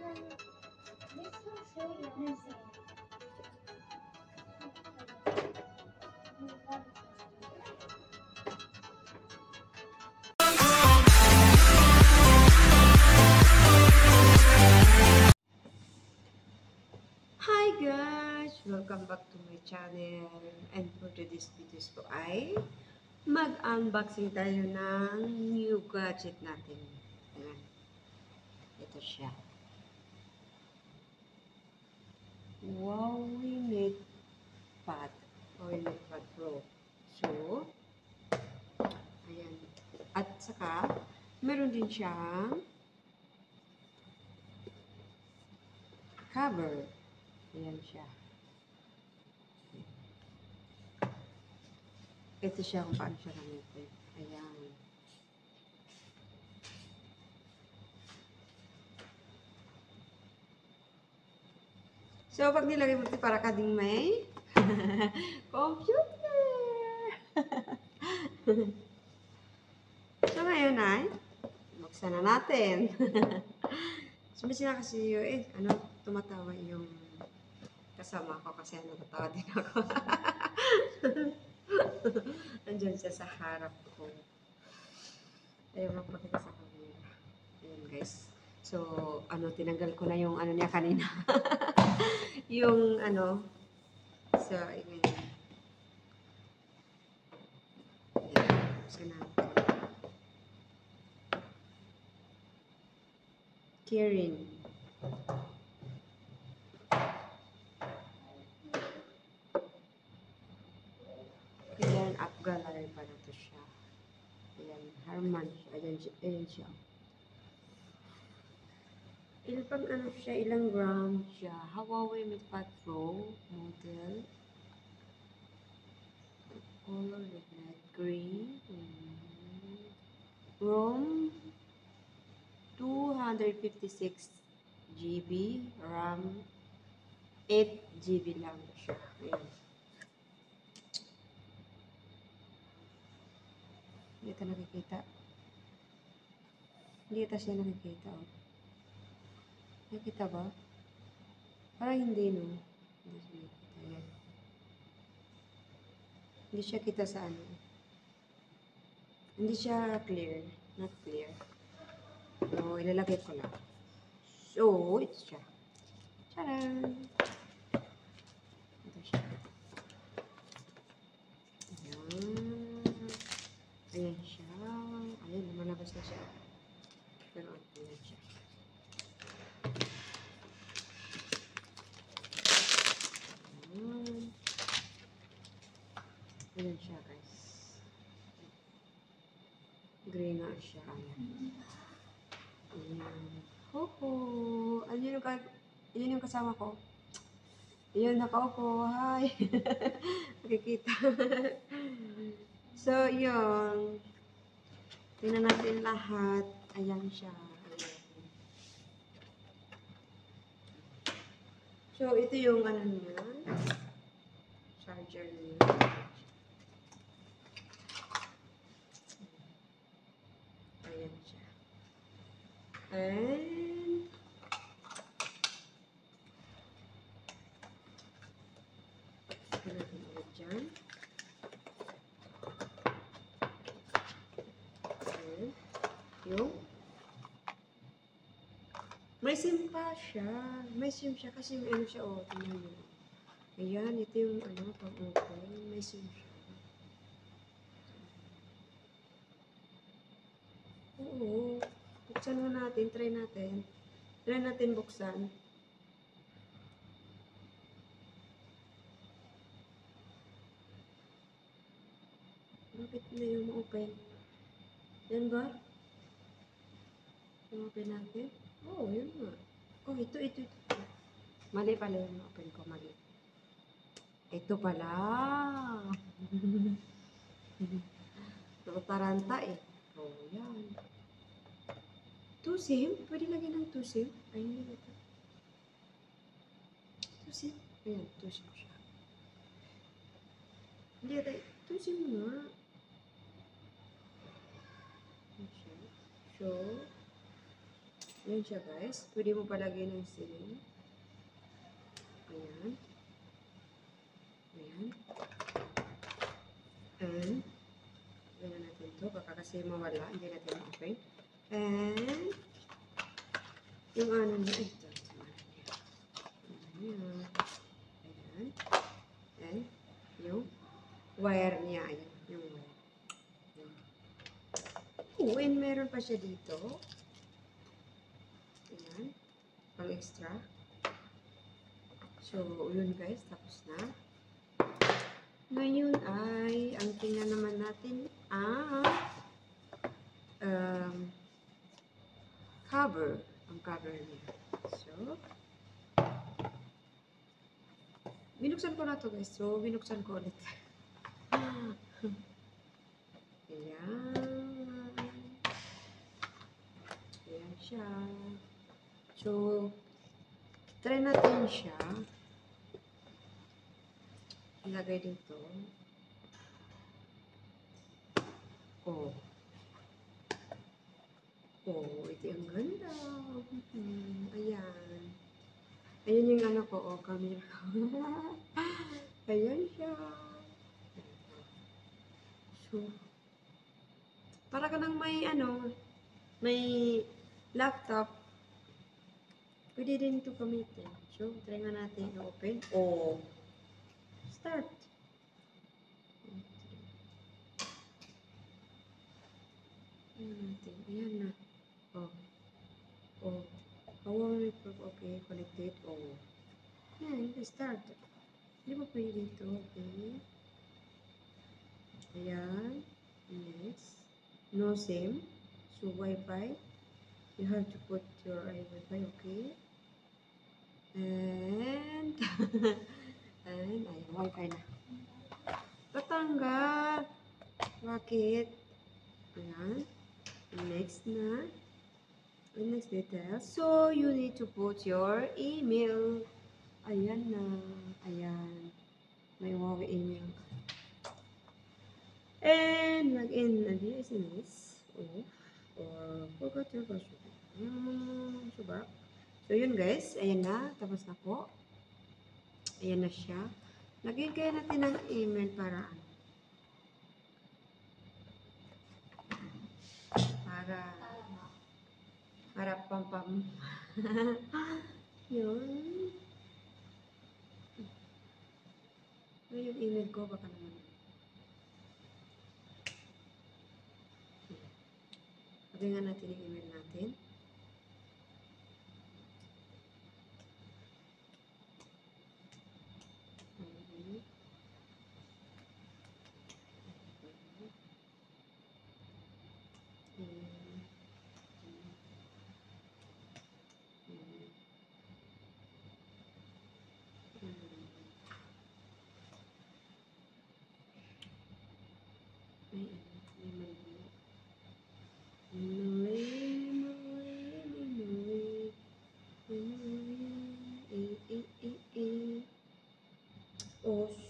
Hi guys! Welcome back to my channel. And for today's videos po ay mag-unboxing tayo ng new gadget natin. Ayan. Ito siya. Huawei MatePad or MatePad Pro. So, ayan. At saka, meron din siyang cover. Ayan siya. Ito siya kung paano siya gamitin. Ayan. So, pag nilagay mo ito, para ka ding may computer. So, ngayon ay, buksan na natin. Sumisip na kasi yung, tumatawa yung kasama ko kasi natatawa din ako. Andyan siya sa harap ko. Ayaw magpakita sa camera. Ayan guys. So, tinanggal ko na yung niya kanina. Yung so, ayan. Buksan natin. Kirin. Ayan, up gallery pa na to siya. Ayan, Harman. Ayan siya. Ilang gram siya. Huawei MatePad Pro model. Color red, green. ROM 256 GB, RAM 8 GB lang siya. Ayan. Hindi ito nakikita. Hindi ito siya nakikita. Oh. Nakikita ba? Parang hindi, no? Hindi siya nakikita. Ayan. Hindi siya kita sa Hindi siya clear. Not clear. So, ilalagay ko lang. So, ito siya. Tcharam! Ito siya. Ayan. Ayan siya. Ayan, lumalabas na siya. Pero, ayan siya. Ayan. Ayan siya, guys. Green na siya. Ayan. Ayan. Hoho! Ayun yung kasama ko. Ayun, nakaupo. Hi! Nakikita. So, yun. Tingnan natin lahat. Ayan siya. Ayan. So, ito yung niya. Charger niya. Ayan siya. And ito natin ulit dyan. And yung may SIM pa siya. May SIM siya kasi may siya. O, tingnan nyo. Ayan, ito yung pang-open. May SIM siya. Oo. Buksan mo natin. Try natin. Try natin buksan. Bakit na yung ma-open? Yan ba? Ma-open natin? Oo, yun nga. Oh, ito. Mali pala yung ma-open ko. Mali. Ito pala. Taranta eh. Oh, yan. 2 SIM? Pwede lagyan ng 2 SIM? Ayun yun ito. 2 SIM? Ayan, 2 SIM siya. Hindi ito. 2 SIM nga. So, Yan siya guys. Pwede mo palagay ng seal. Ayan. Ayan. And, gawin natin to. Baka kasi mawala. Hindi natin ma-open. And, yung ano niya. Ito. Ayan. Ayan. And, yung wire niya. Ayan. Yung wire. Ayan. Oh, and meron pa siya dito. Ayan. Pang extra. So, yun guys. Tapos na. Ngayon ay, ang tingnan naman natin cover. Ang cover niya. So, binuksan ko na to guys. So, binuksan ko ulit. Ayan. Ayan siya. So, try natin siya. Ilagay dito. Oh. Oh, ito ang ganda. Ayan. Ayan yung ano ko, oh, camera ko. Ayan siya. So, para ka nang may ano, may laptop. Pwede din ito gamitin. So, try nga natin i-open. Oh. Start. Ayan na. Oh. Oh. Power network. Okay. Connected. Oh. Ayan. Start. Hindi ba pwede dito? Okay. Ayan. Next. No SIM. So, Wi-Fi. You have to put your Wi-Fi. Okay. And and ay, Wi-Fi na. Tatanggal. Bakit? Ayan. Next na. Next detail. So, you need to put your email. Ayan na. Ayan. May Huawei email. And login na di SMS. Or forgot your password. Subak. So, yun guys. Ayan na. Tapos na po. Ayan na siya. Lagyan kaya natin ng email para ano. Para pam. Yun. Yung email ko, baka naman. Lagyan natin yung email natin.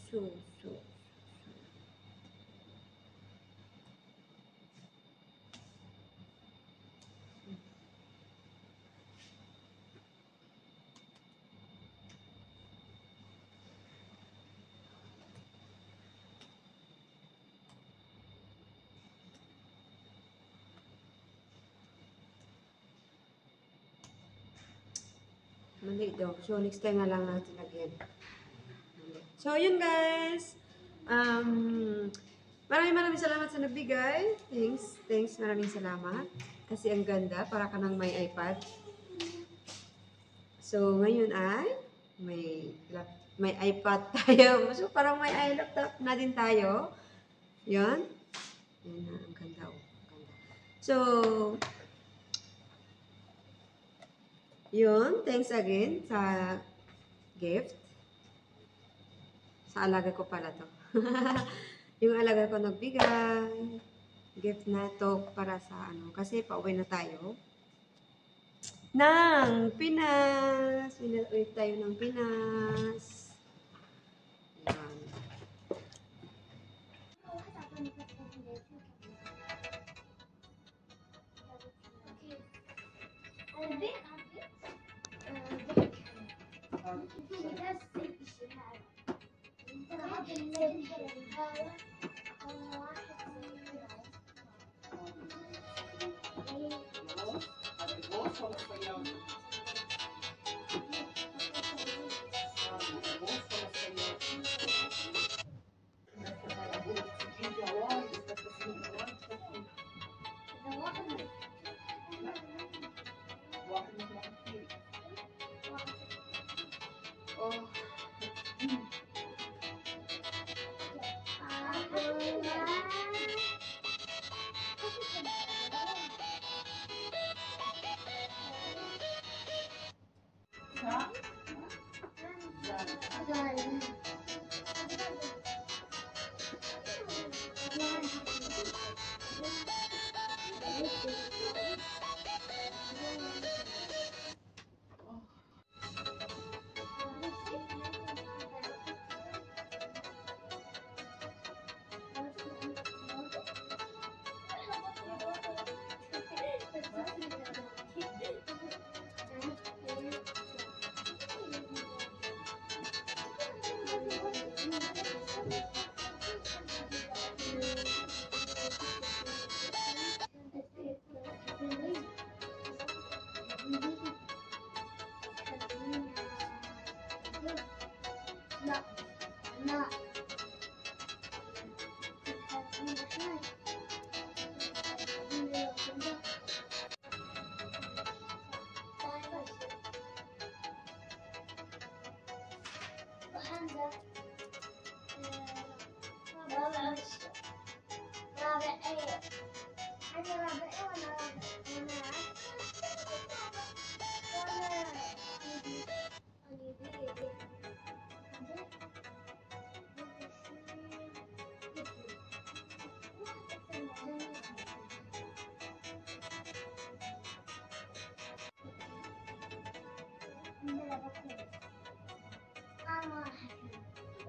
So. Mali daw. So, next time na lang natin lagyan. So, yun guys. Maraming salamat sa nagbigay. Thanks. Maraming salamat. Kasi ang ganda. Para ka nang may iPad. So, ngayon ay may iPad tayo. So, parang may laptop na din tayo. Yun. Yun na. Ang ganda. Oh. Ang ganda. So, yun. Thanks again sa gift. Sa alaga ko pala to. Yung alaga ko nagbigay. Gift na to para sa ano. Kasi pauwi na tayo. Ng Pinas. Uwi tayo ng Pinas. Yan.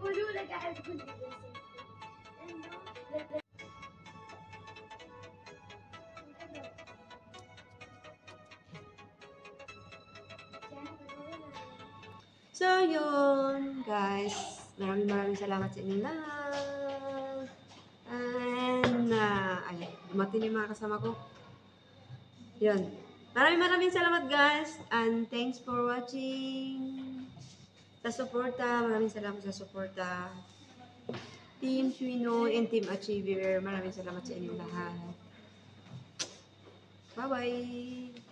قولوا لك قاعد كل انه So, yun, guys. Maraming salamat sa inyong lahat. And, ayun, dumating yung mga kasama ko. Yun. Maraming salamat, guys. And thanks for watching. Sa suporta, maraming salamat sa suporta. Team Suino and Team Achiever, maraming salamat sa inyong lahat. Bye-bye!